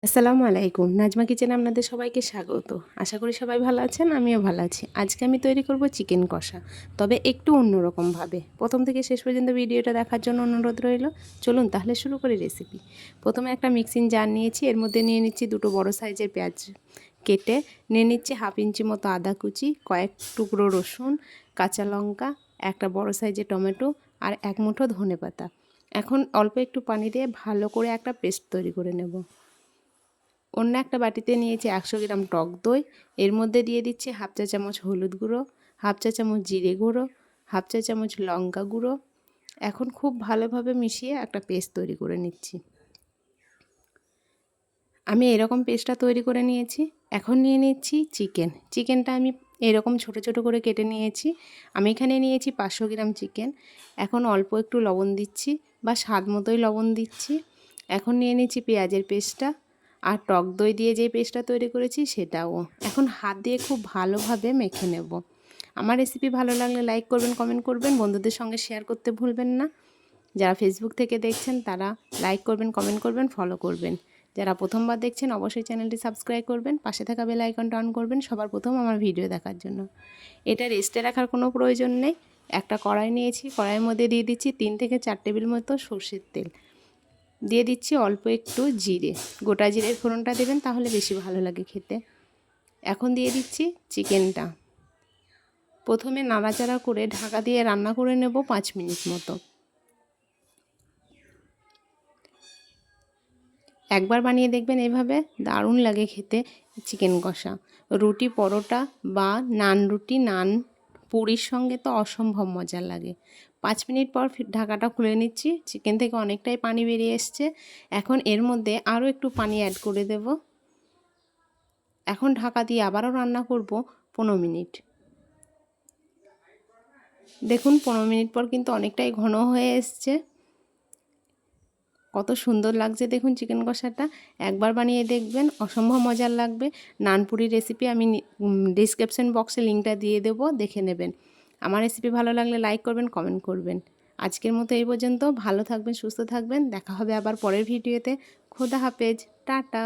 আসসালামু আলাইকুম। নাজমা কিচেনে আপনাদের সবাইকে স্বাগত। আশা করি সবাই ভালো আছেন, আমিও ভালো আছি। আজকে আমি তৈরি করব চিকেন কষা, তবে একটু অন্যরকমভাবে। প্রথম থেকে শেষ পর্যন্ত ভিডিওটা দেখার জন্য অনুরোধ রইল। চলুন তাহলে শুরু করি রেসিপি। প্রথমে একটা মিক্সিং জার নিয়েছি, এর মধ্যে নিয়ে নিচ্ছি দুটো বড় সাইজের পেঁয়াজ কেটে, নিয়ে নিচ্ছি হাফ ইঞ্চি মতো আদা কুচি, কয়েক টুকরো রসুন, কাঁচা লঙ্কা, একটা বড় সাইজের টমেটো আর এক মুঠো ধনেপাতা। এখন অল্প একটু পানি দিয়ে ভালো করে একটা পেস্ট তৈরি করে নেব। অন্য একটা বাটিতে নিয়েছি 100 গ্রাম টক দই, এর মধ্যে দিয়ে দিচ্ছি হাফ চা চামচ হলুদ গুঁড়ো, হাফ চা চামচ জিরে গুঁড়ো, হাফ চা চামচ লঙ্কা গুঁড়ো। এখন খুব ভালোভাবে মিশিয়ে একটা পেস্ট তৈরি করে নিচ্ছি। আমি এরকম পেস্টটা তৈরি করে নিয়েছি। এখন নিয়ে নিচ্ছি চিকেনটা আমি এরকম ছোট ছোট করে কেটে নিয়েছি। আমি এখানে নিয়েছি 500 গ্রাম চিকেন। এখন অল্প একটু লবণ দিচ্ছি বা স্বাদ মতোই লবণ দিচ্ছি। এখন নিয়ে নিচ্ছি পেঁয়াজের পেস্টটা আর টক দই দিয়ে যে পেস্টটা তৈরি করেছি সেটাও। এখন হাত দিয়ে খুব ভালোভাবে মেখে নেব। আমার রেসিপি ভালো লাগলে লাইক করবেন, কমেন্ট করবেন, বন্ধুদের সঙ্গে শেয়ার করতে ভুলবেন না। যারা ফেসবুক থেকে দেখছেন তারা লাইক করবেন, কমেন্ট করবেন, ফলো করবেন। যারা প্রথমবার দেখছেন অবশ্যই চ্যানেলটি সাবস্ক্রাইব করবেন, পাশে থাকা বেল আইকনটা অন করবেন সবার প্রথম আমার ভিডিও দেখার জন্য। এটা রেস্টে রাখার কোনো প্রয়োজন নেই। একটা কড়াই নিয়েছি, কড়াইয়ের মধ্যে দিয়ে দিচ্ছি 3 থেকে 4 টেবিল মতো সর্ষের তেল, দিয়ে দিচ্ছি অল্প একটু জিরে। গোটা জিরের ফোড়নটা দেবেন, তাহলে বেশি ভালো লাগে খেতে। এখন দিয়ে দিচ্ছি চিকেনটা। প্রথমে নাড়াচাড়া করে ঢাকা দিয়ে রান্না করে নেব 5 মিনিট মতো। একবার বানিয়ে দেখবেন, এভাবে দারুণ লাগে খেতে চিকেন কষা। রুটি, পরোটা বা নান রুটি, নান পুরির সঙ্গে তো অসম্ভব মজার লাগে। 5 মিনিট পর ঢাকাটা খুলে নিচ্ছি। চিকেন থেকে অনেকটাই পানি বেরিয়ে এসছে। এখন এর মধ্যে আরও একটু পানি অ্যাড করে দেব। এখন ঢাকা দিয়ে আবারও রান্না করব 15 মিনিট। দেখুন 15 মিনিট পর কিন্তু অনেকটাই ঘন হয়ে এসছে। কত সুন্দর লাগছে দেখুন চিকেন কষাটা। একবার বানিয়ে দেখবেন, অসম্ভব মজার লাগবে। নানপুরির রেসিপি আমি ডিসক্রিপশন বক্সে লিঙ্কটা দিয়ে দেবো, দেখে নেবেন। আমার রেসিপি ভালো লাগলে লাইক করবেন, কমেন্ট করবেন। আজকের মতো এই পর্যন্ত। ভালো থাকবেন, সুস্থ থাকবেন। দেখা হবে আবার পরের ভিডিওতে। খোদা হাফেজ, টাটা।